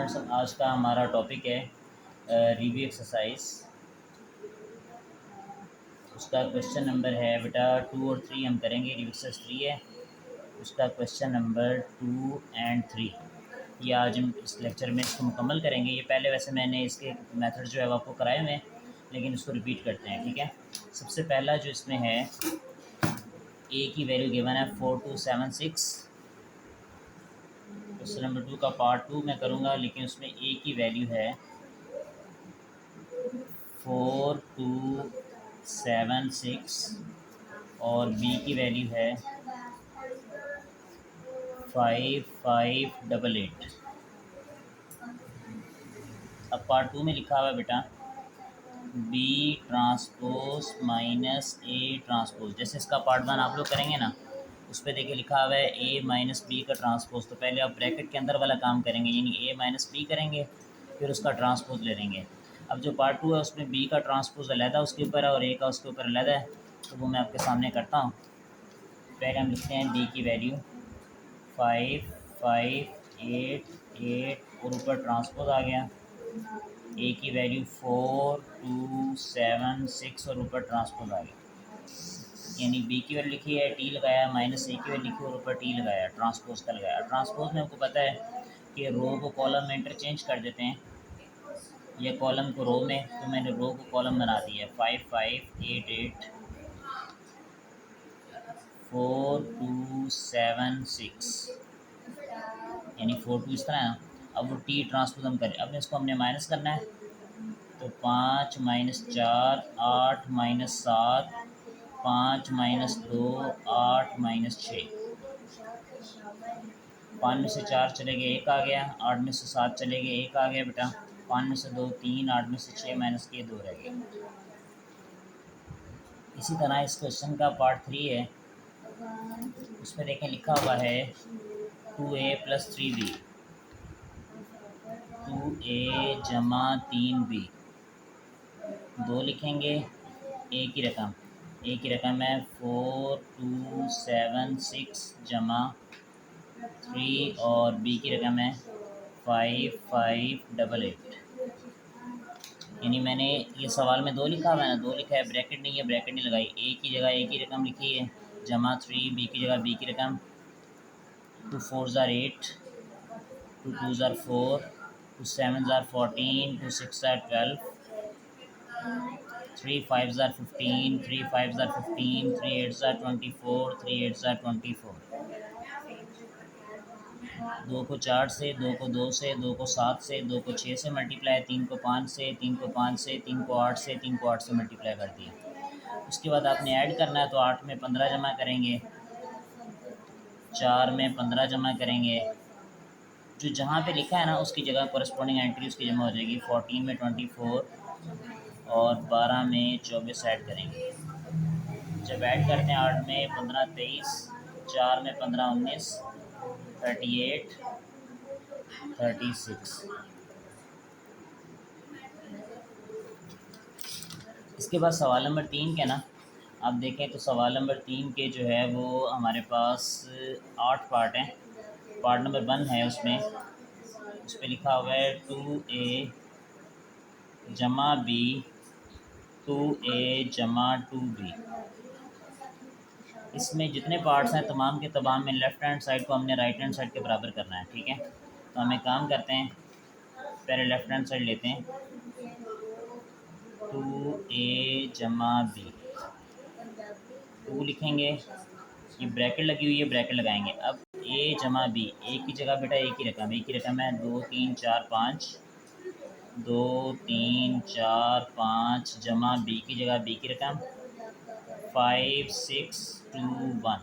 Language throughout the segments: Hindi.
स्टूडेंट्स, आज का हमारा टॉपिक है रिव्यू एक्सरसाइज। उसका क्वेश्चन नंबर है बेटा 2 और 3 हम करेंगे। रिव्यू एक्सरसाइज 3 है, उसका क्वेश्चन नंबर 2 एंड 3 ये आज हम इस लेक्चर में इसको मुकम्मल करेंगे। ये पहले वैसे मैंने इसके मेथड जो है वो आपको कराए हुए हैं, लेकिन इसको रिपीट करते हैं, ठीक है। सबसे पहला जो इसमें है, ए की वैल्यू गिवन है 4276। क्वेश्चन नंबर 2 का पार्ट 2 मैं करूँगा, लेकिन उसमें ए की वैल्यू है 4276 और बी की वैल्यू है 5588। अब पार्ट 2 में लिखा हुआ है बेटा B transpose minus A transpose. जैसे इसका पार्ट 1 आप लोग करेंगे ना, उस पर देखिए लिखा हुआ है ए माइनस बी का ट्रांसपोज। तो पहले आप ब्रैकेट के अंदर वाला काम करेंगे, यानी ए माइनस बी करेंगे, फिर उसका ट्रांसपोज ले लेंगे। अब जो पार्ट 2 है उसमें बी का ट्रांसपोज अलहदा उसके ऊपर है और ए का उसके ऊपर अलहदा है, तो वो मैं आपके सामने करता हूँ। पहले हम लिखते हैं बी की वैल्यू 5588 और ऊपर ट्रांसपोज आ गया। ए की वैल्यू 4276 और ऊपर ट्रांसपोज आ गया, यानी बी की वैल्यू लिखी है, टी लगाया, माइनस ए की वैल्यू लिखी और ऊपर टी लगाया, ट्रांसपोज का लगाया। ट्रांसपोज में आपको पता है कि रो को कॉलम में इंटरचेंज कर देते हैं, या कॉलम को रो में, तो मैंने रो को कॉलम बना दिया। 5588 4276 यानी 42 इस तरह है। अब वो टी ट्रांसपोज हम करें, अब इसको हमने माइनस करना है, तो 5 माइनस 4 8 माइनस 7 5 माइनस 2 8 माइनस 6। 5 में से 4 चले गए, 1 आ गया। 8 में से 7 चले गए, 1 आ गया बेटा। 5 में से 2 3, 8 में से 6 माइनस किए 2 रह गए। इसी तरह इस क्वेश्चन का पार्ट 3 है, उसमें देखें लिखा हुआ है 2a प्लस 3b, 2a जमा 3b। 2 लिखेंगे, ए की रकम है 4276 जमा 3 और बी की रकम है 5588। यानी मैंने ये सवाल में 2 लिखा हुआ है ना, 2 लिखा है, ब्रैकेट नहीं है, ब्रैकेट नहीं लगाई। ए की जगह ए की रकम लिखी है जमा 3, बी की जगह बी की रकम 2 4 ज़ार 8, 2 2 ज़ार 4, 2 7 ज़ार 14, 2 6 ज़ार 12, 3 5 ज़ार 15, 3 5 ज़ार 15, 3 8 ज़ार 24, 3 8 ज़ार 24। 2 को 4 से, 2 को 2 से, 2 को 7 से, 2 को 6 से मल्टीप्लाई, 3 को 5 से, 3 को 5 से, 3 को 8 से, 3 को 8 से मल्टीप्लाई कर दिया। उसके बाद आपने ऐड करना है, तो 8 में 15 जमा करेंगे, 4 में 15 जमा करेंगे। जो जहाँ पे लिखा है ना उसकी जगह कोरस्पॉन्डिंग एंट्री उसकी जमा हो जाएगी। 14 में 24 और 12 में 24 ऐड करेंगे। जब ऐड करते हैं 8 में 15 23, 4 में 15 19, 38 36। इसके बाद सवाल नंबर 3 के ना आप देखें तो सवाल नंबर 3 के जो है वो हमारे पास 8 पार्ट हैं। पार्ट नंबर 1 है, उसमें उस पर लिखा हुआ है 2a जमा b, 2a जमा 2b। इसमें जितने पार्ट्स हैं तमाम के तमाम में लेफ़्ट हैंड साइड को हमने राइट हैंड साइड के बराबर करना है, ठीक है। तो हम एक काम करते हैं, पहले लेफ़्ट हैंड साइड लेते हैं, 2a जमा b, 2 लिखेंगे, ये ब्रैकेट लगी हुई है, ब्रैकेट लगाएंगे। अब a जमा b, ए की जगह बेटा ए की रकम है 2 3 4 5, 2 3 4 5 जमा बी की जगह बी की रकम 5 6 2 1।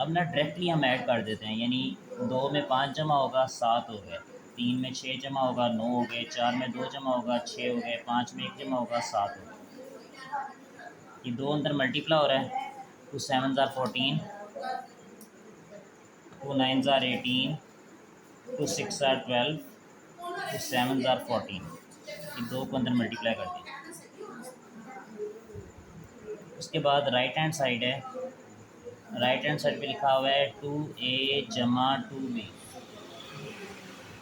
अब ना डायरेक्टली हम ऐड कर देते हैं, यानी 2 में 5 जमा होगा 7 हो गए, 3 में 6 जमा होगा 9 हो गए, 4 में 2 जमा होगा 6 हो गए, 5 में 1 जमा होगा 7 हो गए। ये 2 अंदर मल्टीप्लाई हो रहा है, 2 7 ज़ार 14, 2 9 ज़ार 18, 2 6 ज़ार 12, 2 7 ज़ार 14। ये 2 को अंदर मल्टीप्लाई कर दिया। उसके बाद राइट हैंड साइड है, राइट हैंड साइड पे लिखा हुआ है 2a जमा 2b।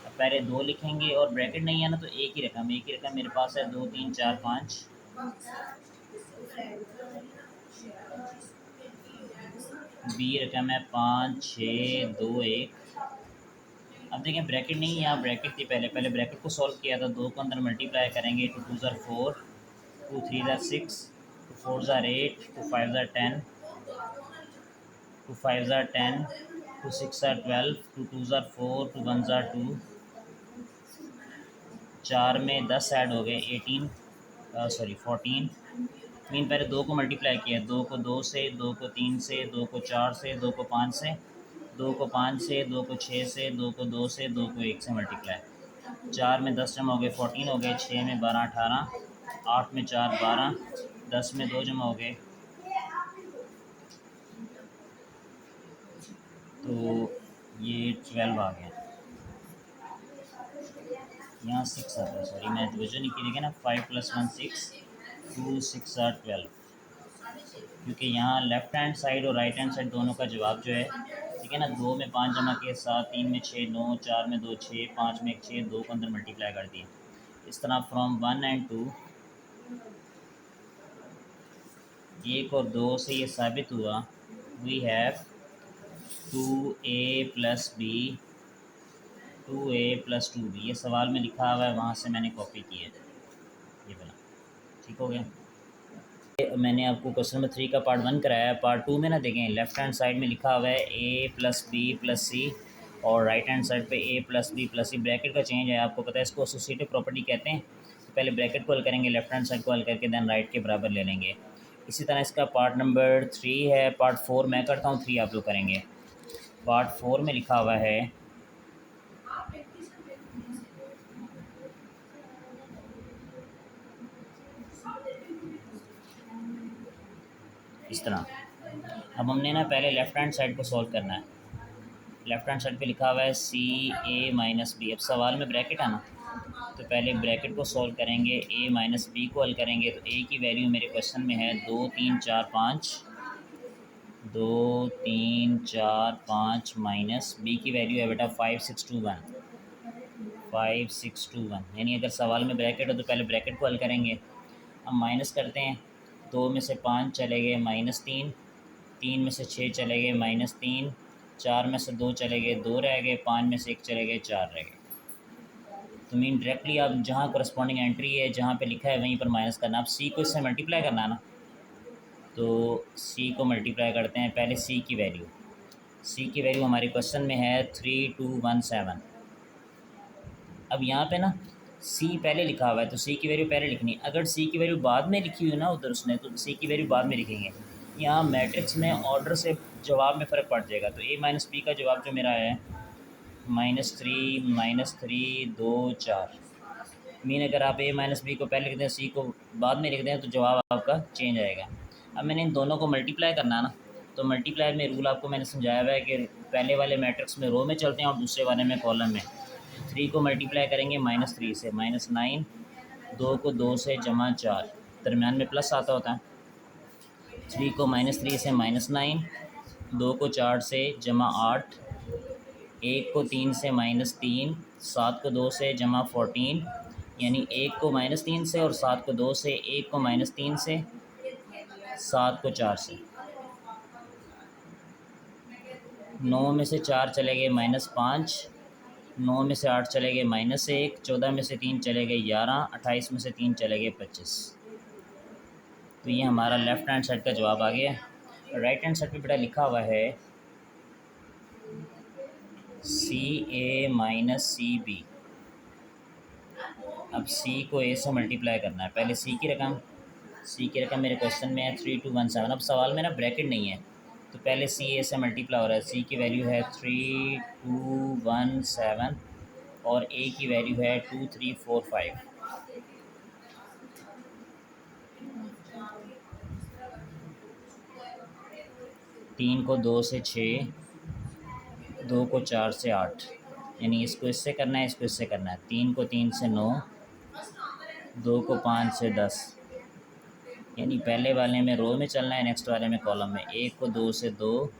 अब पहले 2 लिखेंगे और ब्रैकेट नहीं है ना तो एक ही रकम मेरे पास है 2 3 4 5। बी रकम है 5 6 2 1। अब देखें ब्रैकेट नहीं है, यहाँ ब्रैकेट थी पहले ब्रैकेट को सॉल्व किया था। 2 को अंदर मल्टीप्लाई करेंगे, 2 2 ज़ार 4, 2 3 ज़ार 6, 2 4 ज़ार 8, 2 5 ज़ार 10, 2 5 ज़ार 10, 2 6 ज़ार 12, 2 2 ज़ार 4, 2 1 ज़ार 2, 4 में 10 ऐड हो गए 18, सॉरी 14। मीन पहले 2 को मल्टीप्लाई किया, 2 को 2 से, 2 को 3 से, 2 को 4 से, 2 को 5 से, 2 को 5 से, 2 को 6 से, 2 को 2 से, 2 को 1 से मल्टीप्लाई। 4 में 10 जमा हो गए 14 हो गए, 6 में 12 18, 8 में 4 12, 10 में 2 जमा हो गए, तो ये 12 आ गया। यहाँ 6 आता है, सॉरी मैं तवज्जो नहीं की, देखिए ना 5 + 1 6, 2 6 are 12। क्योंकि यहाँ लेफ़्ट हैंड साइड और राइट हैंड साइड दोनों का जवाब जो है, ठीक है ना, 2 में 5 जमा किए 7, 3 में 6 9, 4 में 2 6, 5 में 1 6, 2 को अंदर मल्टीप्लाई कर दिए। इस तरह फ्रॉम 1 एंड 2, 1 और 2 से ये साबित हुआ we have 2a + b, 2a + 2b। ये सवाल में लिखा हुआ है, वहाँ से मैंने कॉपी की है, ये बना। ठीक हो गया। मैंने आपको क्वेश्चन नंबर 3 का पार्ट 1 कराया है। पार्ट 2 में ना देखें, लेफ्ट हैंड साइड में लिखा हुआ है a + b + c, और राइट हैंड साइड पे a + b + c। ब्रैकेट का चेंज है, आपको पता है, इसको एसोसिएटिव प्रॉपर्टी कहते हैं। तो पहले ब्रैकेट को हल करेंगे, लेफ्ट हैंड साइड को हल करके देन राइट के बराबर ले लेंगे। इसी तरह इसका पार्ट नंबर 3 है। पार्ट 4 मैं करता हूँ, 3 आप लोग करेंगे। पार्ट 4 में लिखा हुआ है इस तरह। अब हमने ना पहले लेफ़्ट हैंड साइड को सॉल्व करना है। लेफ़्ट हैंड साइड पे लिखा हुआ है CA - B। अब सवाल में ब्रैकेट है ना, तो पहले ब्रैकेट को सॉल्व करेंगे, a - b को हल करेंगे। तो a की वैल्यू मेरे क्वेश्चन में है 2 3 4 5, 2 3 4 5 माइनस b की वैल्यू है बेटा 5 6 2 1, 5 6 2 1। यानी अगर सवाल में ब्रैकेट हो तो पहले ब्रैकेट को हल करेंगे। हम माइनस करते हैं, 2 में से 5 चले गए -3, 3 में से 6 चले गए -3, 4 में से 2 चले गए 2 रह गए, 5 में से 1 चले गए 4 रह गए। तो मीन डायरेक्टली आप जहाँ करस्पॉन्डिंग एंट्री है, जहाँ पे लिखा है वहीं पर माइनस करना। आप सी को इससे मल्टीप्लाई करना है ना, तो सी को मल्टीप्लाई करते हैं। पहले सी की वैल्यू हमारे क्वेश्चन में है 3217। अब यहाँ पे ना सी पहले लिखा हुआ है, तो सी की वैल्यू पहले लिखनी है। अगर सी की वैल्यू बाद में लिखी हुई ना उधर उसने, तो सी की वैल्यू बाद में लिखेंगे। यहाँ मैट्रिक्स में ऑर्डर से जवाब में फ़र्क पड़ जाएगा। तो a - b का जवाब जो मेरा है -3 2 4। मीन अगर आप a - b को पहले लिख दें, c को बाद में लिख दें, तो जवाब आपका चेंज आएगा। अब मैंने इन दोनों को मल्टीप्लाई करना ना, तो मल्टीप्लाई में रूल आपको मैंने समझाया हुआ है कि पहले वाले मैट्रिक्स में रो में चलते हैं और दूसरे वाले में कॉलम में। 3 को मल्टीप्लाई करेंगे -3 से, -9, 2 को 2 से जमा 4, दरमियान में प्लस आता होता है। 3 को -3 से -9, 2 को 4 से जमा 8, 1 को 3 से -3, 7 को 2 से जमा 14। यानी 1 को -3 से और 7 को 2 से, 1 को -3 से, 7 को 4 से। 9 में से 4 चले गए -5, 9 में से 8 चले गए -1, 14 में से 3 चले गए 11, 28 में से 3 चले गए 25। तो ये हमारा लेफ़्ट हैंड साइड का जवाब आ गया। राइट हैंड साइड पे बेटा लिखा हुआ है CA - CB। अब C को A से मल्टीप्लाई करना है। पहले C की रकम मेरे क्वेश्चन में है 3217। अब सवाल में ना ब्रैकेट नहीं है, तो पहले C A से मल्टीप्लाई हो रहा है। C की वैल्यू है 3217 और A की वैल्यू है 2345। 3 को 2 से 6, 2 को 4 से 8। यानी इसको इससे करना है, इसको इससे करना है। 3 को 3 से 9, 2 को 5 से 10। यानी पहले वाले में रो में चलना है, नेक्स्ट वाले में कॉलम में। 1 को 2 से 2,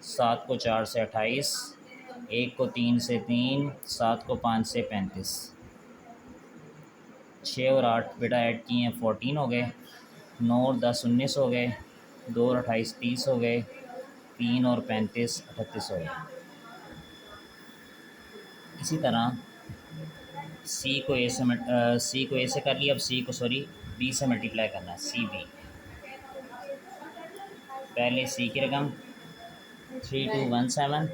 7 को 4 से 28, 1 को 3 से 3, 7 को 5 से 35, 6 और 8 बेटा ऐड किए हैं 14 हो गए, 9 और 10 19 हो गए, 2 और 28 30 हो गए, 3 और 35 38 हो गए। इसी तरह सी को ए से कर लिया, अब सी को बी से मल्टीप्लाई करना है, सी बी। पहले सी की रकम 3217,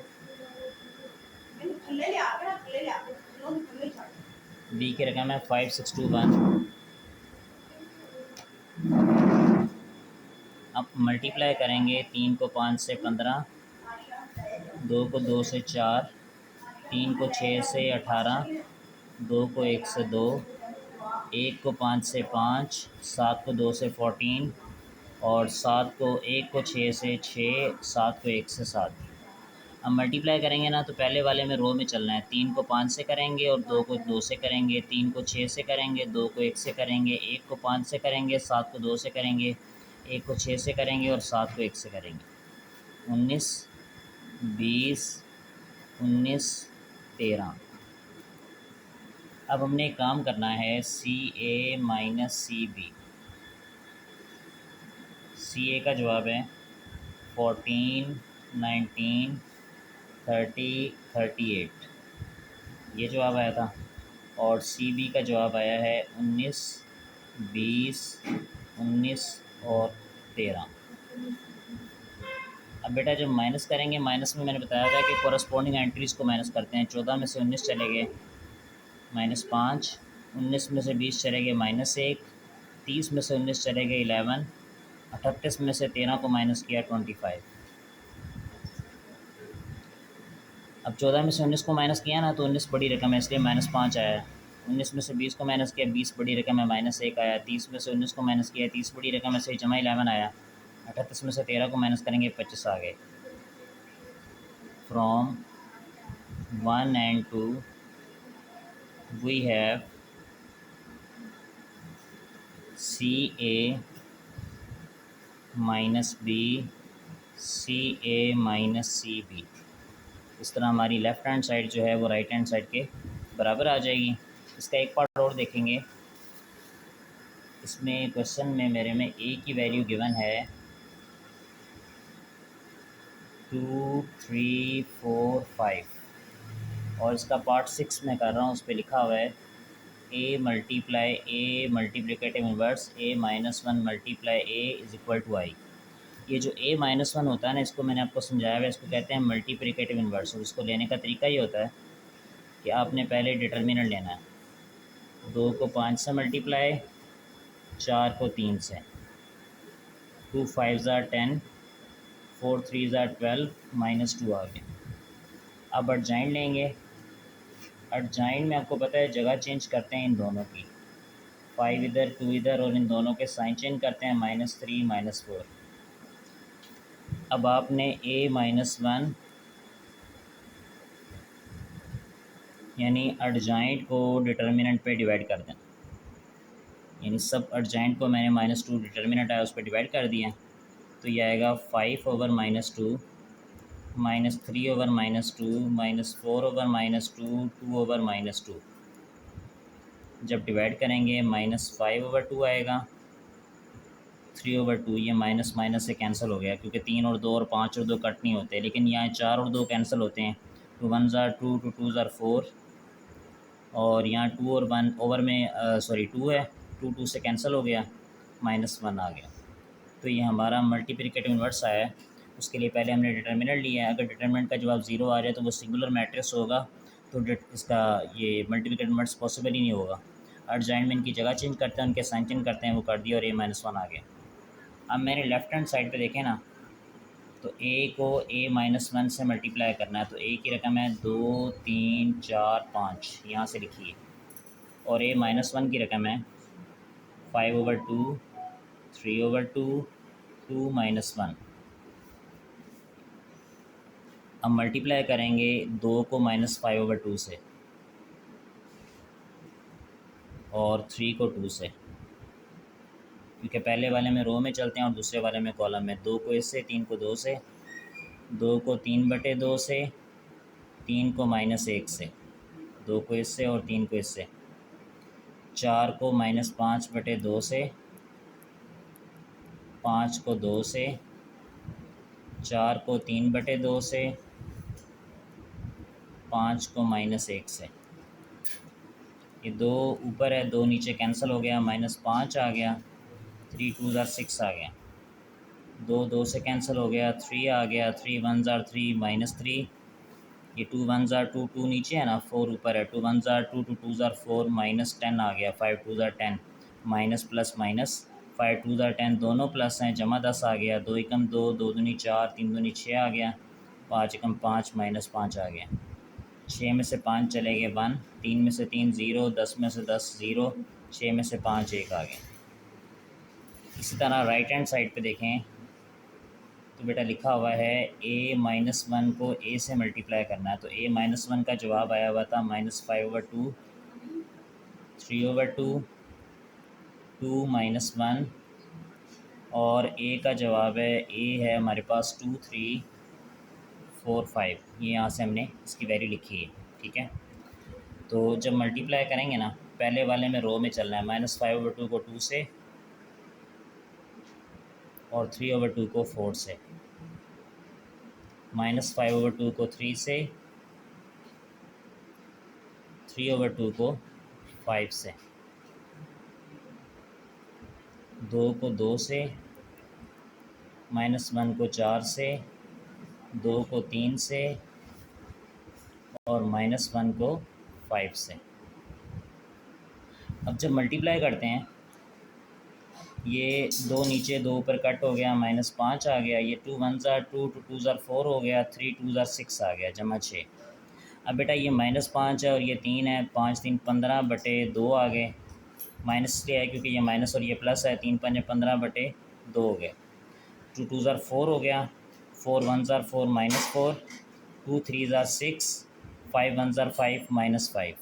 बी की रकम है 5621। अब मल्टीप्लाई करेंगे, 3 को 5 से 15, 2 को 2 से 4, 3 को 6 से 18, 2 को 1 से 2, 1 को 5 से 5, 7 को 2 से 14, और 7 को 1 को 6 से 6, 7 को 1 से 7। अब मल्टीप्लाई करेंगे ना तो पहले वाले में रो में चलना है, 3 को 5 से करेंगे और 2 को 2 से करेंगे, 3 को 6 से करेंगे, 2 को 1 से करेंगे, 1 को 5 से करेंगे, 7 को 2 से करेंगे, 1 को 6 से करेंगे और 7 को 1 से करेंगे। 19 20 19 13। अब हमने एक काम करना है, सी A minus C B. C ए का जवाब है 14 19 30 38, ये जवाब आया था। और सी बी का जवाब आया है 19 20 19 और 13। अब बेटा जब माइनस करेंगे, माइनस में मैंने बताया था कि कॉरस्पॉन्डिंग एंट्रीज़ को माइनस करते हैं। 14 में से 19 चले गए -5, 19 में से 20 चले गए -1, 30 में से 19 चले गए 11, 38 में से 13 को माइनस किया 25। अब 14 में से 19 को माइनस किया ना तो 19 बड़ी रकम है, इसलिए -5 आया। 19 में से 20 को माइनस किया, 20 बड़ी रकम है, -1 आया। 30 में से 19 को माइनस किया, 30 बड़ी रकम है, सही जमा 11 आया। 38 में से 13 को माइनस करेंगे 25 आ गए। From 1 and 2 we have C A minus B, C A minus C B. इस तरह हमारी लेफ़्ट हैंड साइड जो है वो राइट हैंड साइड के बराबर आ जाएगी। इसका एक पार्ट और देखेंगे। इसमें क्वेश्चन में मेरे में ए की वैल्यू गिवन है 2 3 4 5, और इसका पार्ट 6 में कर रहा हूँ। उस पर लिखा हुआ है A multiplicative inverse A -1 multiply A is equal to I. ये जो a -1 होता है ना, इसको मैंने आपको समझाया हुआ है, इसको कहते हैं मल्टीप्लिकेटिव इन्वर्स। और इसको लेने का तरीका ये होता है कि आपने पहले डिटर्मिनेंट लेना है। 2 को 5 से मल्टीप्लाई, 4 को 3 से, 2 5 ज़ार 10, 4 3 ज़ार 12, -2 आ गया। अब अर्जाइन लेंगे। अर्जाइन में आपको पता है जगह चेंज करते हैं इन दोनों की, 5 इधर 2 इधर, और इन दोनों के साइन चेंज करते हैं -3 -4। अब आपने a -1 यानी अर्जाइंट को डिटर्मिनेंट पे डिवाइड कर दें, यानी सब अर्जाइंट को मैंने -2 डिटर्मिनेंट आया उस पर डिवाइड कर दिया। तो ये आएगा 5 ओवर -2, -3 ओवर -2, -4 ओवर -2, 2 ओवर -2। जब डिवाइड करेंगे -5 ओवर 2 आएगा, 3 ओवर 2। ये माइनस माइनस से कैंसिल हो गया, क्योंकि 3 और 2 और 5 और 2 कट नहीं होते, लेकिन यहाँ 4 और 2 कैंसिल होते हैं। 2 1 ज़ार 2, 2 2 ज़ार 4, और यहाँ 2 और 1 ओवर में 2 है, 2 2 से कैंसिल हो गया, -1 आ गया। तो ये हमारा मल्टीप्लिकेटिव इन्वर्स आया है। उसके लिए पहले हमने डिटर्मिनेंट लिया है। अगर डिटर्मिनेंट का जवाब 0 आ जाए तो वो सिंगुलर मैट्रिक्स होगा, तो इसका ये मल्टीप्लिकेटिव इन्वर्स पॉसिबल ही नहीं होगा। अर्जाइंट में इनकी जगह चेंज करते हैं, उनके साइन चेंज करते हैं, वो कर दिया और a -1 आ गया। अब मेरे लेफ़्ट हैंड साइड पे देखें ना, तो a को a -1 से मल्टीप्लाई करना है। तो a की रकम है 2 3 4 5, यहाँ से लिखिए, और a -1 की रकम है 5 ओवर 2, 3 ओवर 2, 2 -1। अब मल्टीप्लाई करेंगे 2 को -5 ओवर 2 से, और 3 को 2 से, क्योंकि पहले वाले में रो में चलते हैं और दूसरे वाले में कॉलम में। 2 को इससे, 3 को 2 से, 2 को 3/2 से, 3 को -1 से, 2 को इससे और 3 को इससे, 4 को -5/2 से, 5 को 2 से, 4 को 3/2 से, 5 को -1 से। ये 2 ऊपर है, 2 नीचे कैंसिल हो गया, -5 आ गया, 3 2 ज़ार 6 आ गया, 2 2 से कैंसिल हो गया, 3 आ गया, 3 1 ज़ार 3 -3, ये 2 1 ज़ार 2, 2 नीचे है ना, 4 ऊपर है, 2 1 ज़ार 2, 2 2 ज़ार 4, -10 आ गया, 5 2 ज़ार 10, माइनस प्लस माइनस, 5 2 ज़ार 10, दोनों प्लस हैं, जमा 10 आ गया, 2 एकम 2, 2 दूनी 4, 3 दूनी 6 आ गया, 5 एकम 5, -5 आ गया, 6 में से 5 चले गए 1, 3 में से 3 0, 10 में से 10 0, 6 में से 5 1 आ गया। इसी तरह राइट हैंड साइड पे देखें तो बेटा लिखा हुआ है a-1 को a से मल्टीप्लाई करना है, तो a-1 का जवाब आया हुआ था -5/2, 3/2, 2 -1, और a का जवाब है, a है हमारे पास 2 3 4 5, ये यहाँ से हमने इसकी वैल्यू लिखी है। ठीक है, तो जब मल्टीप्लाई करेंगे ना, पहले वाले में रो में चलना है, -5/2 को 2 से और 3/2 को 4 से, -5/2 को 3 से, 3/2 को 5 से, 2 को 2 से, -1 को 4 से, 2 को 3 से और -1 को 5 से। अब जब मल्टीप्लाई करते हैं, ये 2 नीचे 2 ऊपर कट हो गया, -5 आ गया, ये 2 1 ज़ार 2, 2 2 ज़ार 4 हो गया, 3 2 ज़ार 6 आ गया, जमा 6। अब बेटा ये -5 है और ये 3 है, 5 3 15/2 आ गए, माइनस इसलिए है क्योंकि ये माइनस और ये प्लस है, 3 5 15/2 हो गए, 2 2 ज़ार 4 हो गया, 4 1 ज़ार 4 -4, 2 3 ज़ार 6, 5 1 ज़ार 5 -5।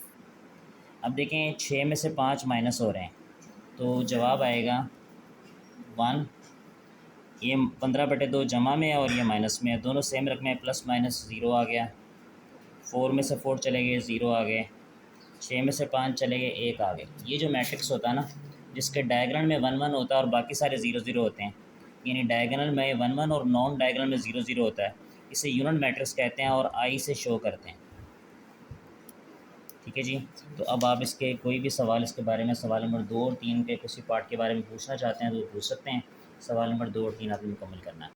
अब देखें 6 में से 5 माइनस हो रहे हैं, तो जवाब आएगा 1। ये 15/2 जमा में है और ये माइनस में है, दोनों सेम रकमे हैं, प्लस माइनस 0 आ गया, 4 में से 4 चले गए 0 आ गए, 6 में से 5 चले गए 1 आ गए। ये जो मैट्रिक्स होता है ना, जिसके डायगोनल में 1 1 होता है और बाकी सारे 0 0 होते हैं, यानी डायगोनल में 1 1 और नॉन डायगोनल में 0 0 होता है, इसे यूनिट मैट्रिक्स कहते हैं और आई से शो करते हैं। ठीक है जी, तो अब आप इसके कोई भी सवाल इसके बारे में, सवाल नंबर 2 और 3 के किसी पार्ट के बारे में पूछना चाहते हैं तो पूछ सकते हैं। सवाल नंबर 2 और 3 आपने मुकम्मल करना है।